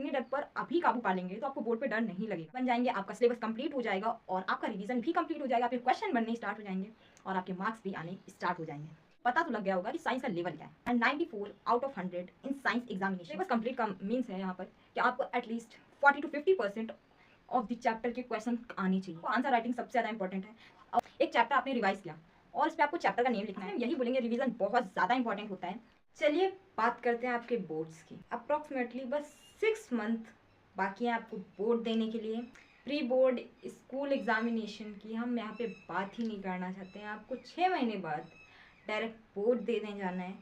अपने डर पर अभी काबू पा लेंगे तो आपको बोर्ड पे डर नहीं लगेगा। बन जाएंगे, आपका सिलेबस कंप्लीट हो जाएगा और आपका रिवीजन भी कंप्लीट हो जाएगा, फिर क्वेश्चन बनने स्टार्ट हो जाएंगे और आपके मार्क्स भी आने स्टार्ट हो जाएंगे। पता तो लग गया होगा कि साइंस का लेवल क्या है। And 94 out of 100 in science examination. Syllabus complete का मीन्स है यहाँ पर कि आपको at least 40 to 50% of the chapter के क्वेश्चन आने चाहिए। आंसर राइटिंग सबसे ज़्यादा इंपॉर्टेंट है। और एक चैप्टर आपने रिवाइज किया और इस पर आपको चैप्टर का नेम लिखना है, यही बोलेंगे रिवीजन बहुत ज़्यादा इंपॉर्टेंट होता है। चलिए बात करते हैं आपके बोर्ड्स की। अप्रॉक्सीमेटली बस 6 मंथ बाकी है आपको बोर्ड देने के लिए। प्री बोर्ड स्कूल एग्जामिनेशन की हम यहाँ पे बात ही नहीं करना चाहते हैं। आपको 6 महीने बाद डायरेक्ट बोर्ड देने जाना है,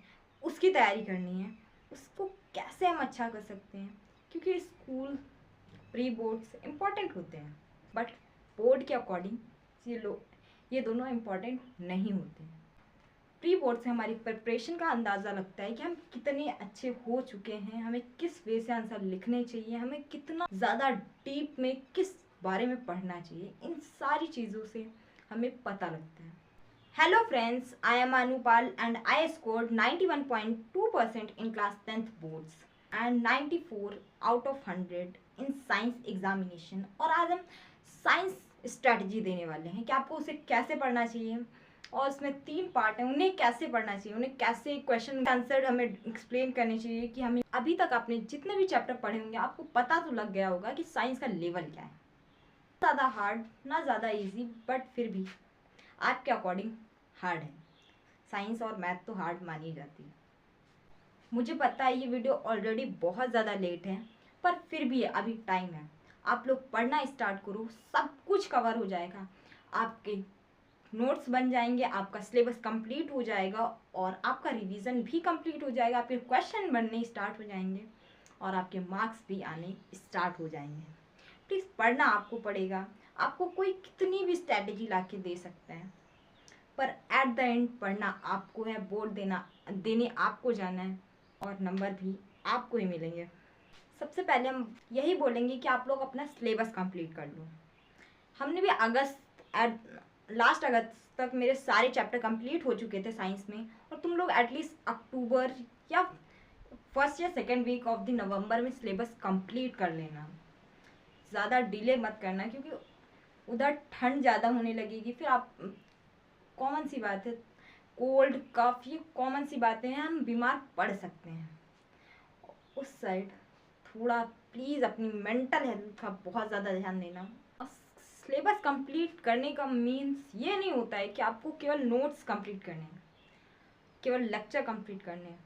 उसकी तैयारी करनी है। उसको कैसे हम अच्छा कर सकते हैं, क्योंकि स्कूल प्री बोर्ड्स इम्पॉर्टेंट होते हैं बट बोर्ड के अकॉर्डिंग ये दोनों इम्पॉर्टेंट नहीं होते। प्री बोर्ड से हमारी प्रिपरेशन का अंदाज़ा लगता है कि हम कितने अच्छे हो चुके हैं, हमें किस वे से आंसर लिखने चाहिए, हमें कितना ज़्यादा डीप में किस बारे में पढ़ना चाहिए। इन सारी चीज़ों से हमें पता लगता है। Hello friends, I am Anupal and I scored 91.2% in class 10th boards and 94 out of 100 in science examination. और आज हम साइंस स्ट्रैटेजी देने वाले हैं कि आपको उसे कैसे पढ़ना चाहिए और उसमें 3 पार्ट हैं, उन्हें कैसे पढ़ना चाहिए, उन्हें कैसे क्वेश्चन आंसर हमें एक्सप्लेन करने चाहिए कि हमें अभी तक आपने जितने भी चैप्टर पढ़े होंगे आपको पता तो लग गया होगा कि साइंस का लेवल क्या है। ज़्यादा हार्ड ना ज़्यादा इजी, बट फिर भी आपके अकॉर्डिंग हार्ड है। साइंस और मैथ तो हार्ड मानी जाती है। मुझे पता है ये वीडियो ऑलरेडी बहुत ज़्यादा लेट है, पर फिर भी अभी टाइम है। आप लोग पढ़ना स्टार्ट करो, सब कुछ कवर हो जाएगा, आपके नोट्स बन जाएंगे, आपका सिलेबस कंप्लीट हो जाएगा और आपका रिवीजन भी कंप्लीट हो जाएगा, फिर क्वेश्चन बनने स्टार्ट हो जाएंगे और आपके मार्क्स भी आने स्टार्ट हो जाएंगे। प्लीज़ पढ़ना आपको पड़ेगा। आपको कोई कितनी भी स्ट्रैटेजी ला के दे सकता है, पर एट द एंड पढ़ना आपको है, बोर्ड देने आपको जाना है और नंबर भी आपको ही मिलेंगे। सबसे पहले हम यही बोलेंगे कि आप लोग अपना सिलेबस कंप्लीट कर लो। हमने भी लास्ट अगस्त तक मेरे सारे चैप्टर कंप्लीट हो चुके थे साइंस में, और तुम लोग एटलीस्ट अक्टूबर या फर्स्ट या second week of the November में सिलेबस कंप्लीट कर लेना। ज़्यादा डिले मत करना, क्योंकि उधर ठंड ज़्यादा होने लगेगी, फिर आप कॉमन सी बात है, कोल्ड कफ ये कॉमन सी बातें हैं, हम बीमार पड़ सकते हैं। उस साइड थोड़ा प्लीज़ अपनी मेंटल हेल्थ का बहुत ज़्यादा ध्यान देना। सिलेबस कंप्लीट करने का मीन्स ये नहीं होता है कि आपको केवल नोट्स कंप्लीट करने हैं, केवल लेक्चर कंप्लीट करने हैं।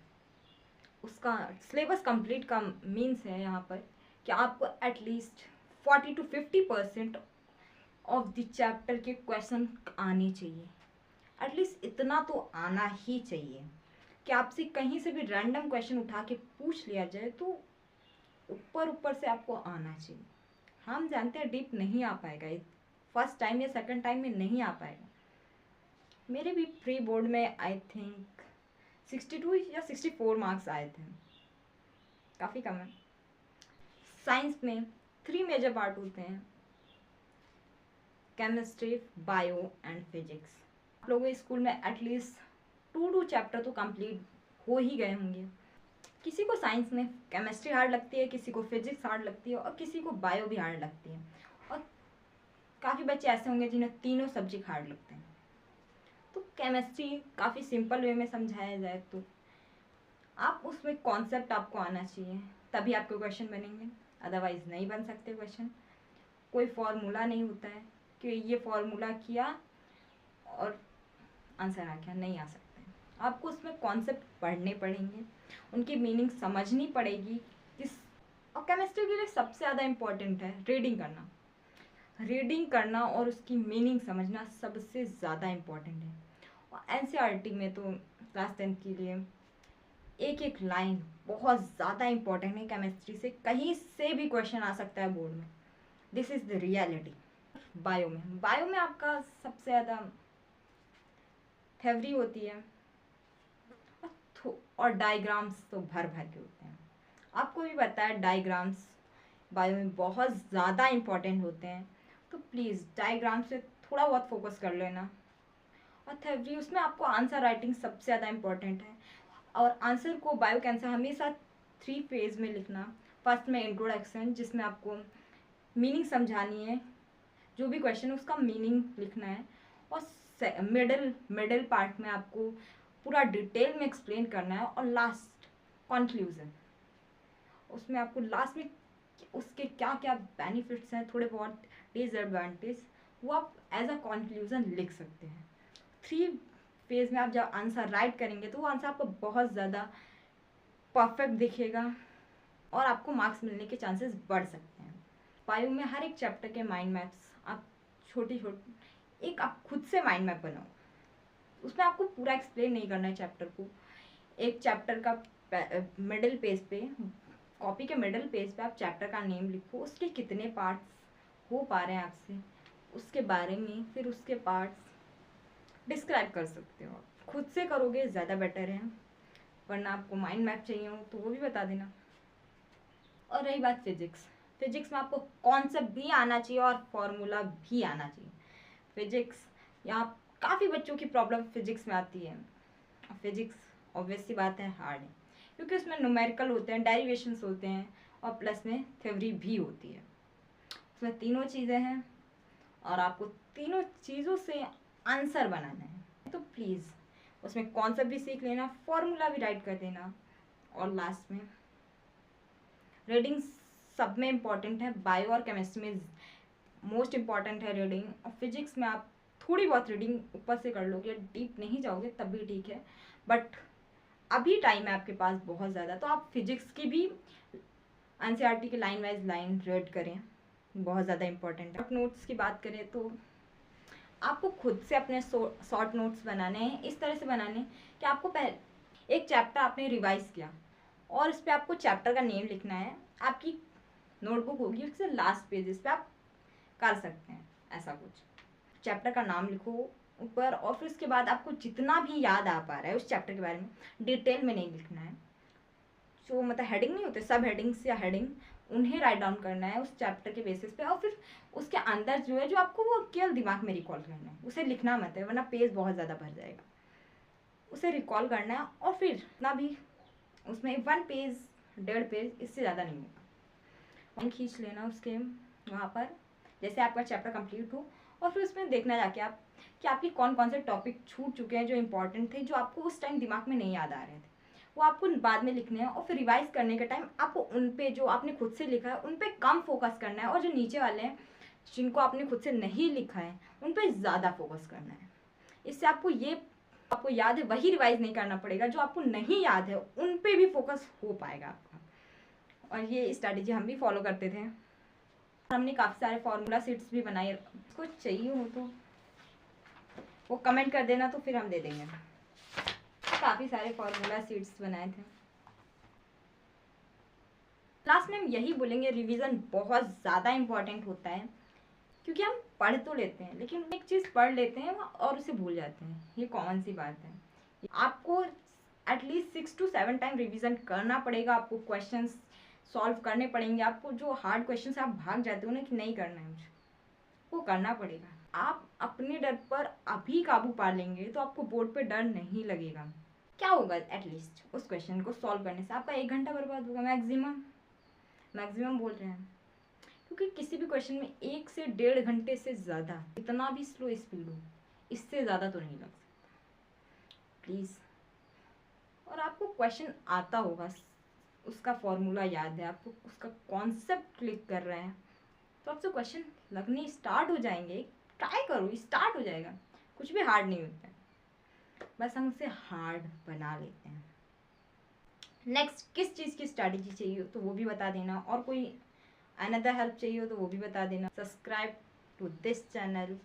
उसका सिलेबस कंप्लीट का मीन्स है यहाँ पर कि आपको at least 40 to 50% of the chapter के क्वेश्चन आने चाहिए। एटलीस्ट इतना तो आना ही चाहिए कि आपसे कहीं से भी रैंडम क्वेश्चन उठा के पूछ लिया जाए तो ऊपर ऊपर से आपको आना चाहिए। हम जानते हैं डीप नहीं आ पाएगा, फर्स्ट टाइम या सेकंड टाइम में नहीं आ पाएगा। मेरे भी प्री बोर्ड में आई थिंक 62 या 64 मार्क्स आए थे, काफ़ी कम है। साइंस में 3 मेजर पार्ट होते हैं, केमिस्ट्री, बायो एंड फिजिक्स। आप लोगों के स्कूल में एटलीस्ट 2 चैप्टर तो कंप्लीट हो ही गए होंगे। किसी को साइंस में केमिस्ट्री हार्ड लगती है, किसी को फिजिक्स हार्ड लगती है और किसी को बायो भी हार्ड लगती है, और काफ़ी बच्चे ऐसे होंगे जिन्हें तीनों सब्जेक्ट हार्ड लगते हैं। तो केमिस्ट्री काफ़ी सिंपल वे में समझाया जाए तो आप उसमें कॉन्सेप्ट आपको आना चाहिए, तभी आपके क्वेश्चन बनेंगे, अदरवाइज़ नहीं बन सकते क्वेश्चन। कोई फॉर्मूला नहीं होता है कि ये फॉर्मूला किया और आंसर आ गया, नहीं आ सकते। आपको उसमें कॉन्सेप्ट पढ़ने पड़ेंगे, उनकी मीनिंग समझनी पड़ेगी। और केमिस्ट्री के लिए सबसे ज़्यादा इम्पोर्टेंट है रीडिंग करना और उसकी मीनिंग समझना सबसे ज़्यादा इम्पोर्टेंट है। और एनसीईआरटी में तो क्लास 10 के लिए एक एक लाइन बहुत ज़्यादा इम्पोर्टेंट है। केमिस्ट्री से कहीं से भी क्वेश्चन आ सकता है बोर्ड में, this is the reality. Bio में आपका सबसे ज़्यादा थ्योरी होती है और डायग्राम्स तो भर भर के होते हैं। आपको भी पता है डायग्राम्स बायो में बहुत ज़्यादा इम्पॉर्टेंट होते हैं, तो प्लीज़ डायग्राम से थोड़ा बहुत फोकस कर लेना। और थ्योरी, उसमें आपको आंसर राइटिंग सबसे ज़्यादा इम्पॉर्टेंट है, और आंसर को बायो के आंसर हमेशा 3 फेज में लिखना। फर्स्ट में इंट्रोडक्शन, जिसमें आपको मीनिंग समझानी है, जो भी क्वेश्चन है उसका मीनिंग लिखना है। और मिडिल पार्ट में आपको पूरा डिटेल में एक्सप्लेन करना है। और लास्ट कंक्लूजन, उसमें आपको लास्ट में उसके क्या क्या बेनिफिट्स हैं, थोड़े बहुत डिसएडवांटेज, वो आप एज अ कंक्लूजन लिख सकते हैं। 3 फेज में आप जब आंसर राइट करेंगे तो वो आंसर आपको बहुत ज़्यादा परफेक्ट दिखेगा और आपको मार्क्स मिलने के चांसेस बढ़ सकते हैं। 5 में हर एक चैप्टर के माइंड मैप्स आप छोटी एक आप खुद से माइंड मैप बनाओ। उसमें आपको पूरा एक्सप्लेन नहीं करना है चैप्टर को। एक चैप्टर का मिडिल पेज पे, कॉपी के मिडिल पेज पे आप चैप्टर का नेम लिखो, उसके कितने पार्ट्स हो पा रहे हैं आपसे, उसके बारे में फिर उसके पार्ट्स डिस्क्राइब कर सकते हो। खुद से करोगे ज़्यादा बेटर है, वरना आपको माइंड मैप चाहिए हो तो वो भी बता देना। और रही बात फिजिक्स में आपको कॉन्सेप्ट भी आना चाहिए और फॉर्मूला भी आना चाहिए। फिजिक्स यहाँ काफ़ी बच्चों की प्रॉब्लम फिजिक्स में आती है। फिजिक्स ऑब्वियस सी बात है हार्ड है, क्योंकि उसमें न्यूमेरिकल होते हैं, डेरिवेशंस होते हैं और प्लस में थ्योरी भी होती है। उसमें तीनों चीज़ें हैं और आपको तीनों चीज़ों से आंसर बनाना है। तो प्लीज़ उसमें कॉन्सेप्ट भी सीख लेना, फॉर्मूला भी राइट कर देना। और लास्ट में रीडिंग सब में इम्पॉर्टेंट है। बायो और केमिस्ट्री में मोस्ट इम्पॉर्टेंट है रीडिंग। और फिजिक्स में आप थोड़ी बहुत रीडिंग ऊपर से कर लोगे, डीप नहीं जाओगे तब भी ठीक है, बट अभी टाइम है आपके पास बहुत ज़्यादा, तो आप फिजिक्स की भी एनसीईआरटी की लाइन वाइज लाइन रीड करें, बहुत ज़्यादा इंपॉर्टेंट है। नोट्स की बात करें तो आपको खुद से अपने शॉर्ट नोट्स बनाने हैं, इस तरह से बनाने कि आपको पहले एक चैप्टर आपने रिवाइज किया और उस पर आपको चैप्टर का नेम लिखना है। आपकी नोटबुक होगी, उसके लास्ट पेजेस पे आप कर सकते हैं ऐसा कुछ। चैप्टर का नाम लिखो ऊपर और फिर उसके बाद आपको जितना भी याद आ पा रहा है उस चैप्टर के बारे में, डिटेल में नहीं लिखना है। जो मतलब हेडिंग नहीं होते, सब हेडिंग्स या हेडिंग, उन्हें राइट डाउन करना है उस चैप्टर के बेसिस पे। और फिर उसके अंदर जो है जो आपको वो केवल दिमाग में रिकॉल करना है, उसे लिखना मत है, वरना पेज बहुत ज़्यादा भर जाएगा। उसे रिकॉल करना है और फिर ना भी उसमें 1 पेज 1.5 पेज, इससे ज़्यादा नहीं होगा, खींच लेना उसके वहाँ पर जैसे आपका चैप्टर कंप्लीट हो। और फिर उसमें देखना जाके आप कि आपके कौन कौन से टॉपिक छूट चुके हैं जो इंपॉर्टेंट थे, जो आपको उस टाइम दिमाग में नहीं याद आ रहे थे, वो आपको बाद में लिखने हैं। और फिर रिवाइज करने के टाइम आपको उन पे जो आपने खुद से लिखा है उन पे कम फोकस करना है, और जो नीचे वाले हैं जिनको आपने खुद से नहीं लिखा है उन पे ज़्यादा फोकस करना है। इससे आपको याद है वही रिवाइज नहीं करना पड़ेगा, जो आपको नहीं याद है उन पे भी फोकस हो पाएगा आपका। और ये स्ट्रैटेजी हम भी फॉलो करते थे। हमने काफ़ी सारे फॉर्मूला शीट्स भी बनाए, कुछ चाहिए हो तो वो कमेंट कर देना, तो फिर हम दे देंगे। काफ़ी सारे फॉर्मूला शीट्स बनाए थे। लास्ट में हम यही बोलेंगे, रिवीजन बहुत ज़्यादा इम्पॉर्टेंट होता है, क्योंकि हम पढ़ तो लेते हैं लेकिन एक चीज़ पढ़ लेते हैं और उसे भूल जाते हैं, ये कॉमन सी बात है। आपको एटलीस्ट 6 to 7 टाइम रिवीजन करना पड़ेगा, आपको क्वेश्चंस सॉल्व करने पड़ेंगे। आपको जो हार्ड क्वेश्चन से आप भाग जाते हो ना कि नहीं करना है मुझे, वो करना पड़ेगा। आप अपने डर पर अभी काबू पा लेंगे तो आपको बोर्ड पे डर नहीं लगेगा। क्या होगा एटलीस्ट उस क्वेश्चन को सॉल्व करने से आपका 1 घंटा बर्बाद होगा मैक्सिमम बोल रहे हैं, क्योंकि किसी भी क्वेश्चन में 1 से 1.5 घंटे से ज़्यादा, इतना भी स्लो स्पीड हो, इससे ज़्यादा तो नहीं लग सकता प्लीज़। और आपको क्वेश्चन आता होगा, उसका फॉर्मूला याद है, आपको उसका कॉन्सेप्ट क्लिक कर रहे हैं, तो आपसे क्वेश्चन लगने स्टार्ट हो जाएंगे। ट्राई करो, स्टार्ट हो जाएगा, कुछ भी हार्ड नहीं होता है, बस हम उसे हार्ड बना लेते हैं। नेक्स्ट किस चीज़ की स्ट्रैटेजी चाहिए हो तो वो भी बता देना, और कोई अनदर हेल्प चाहिए हो तो वो भी बता देना। Subscribe to this channel.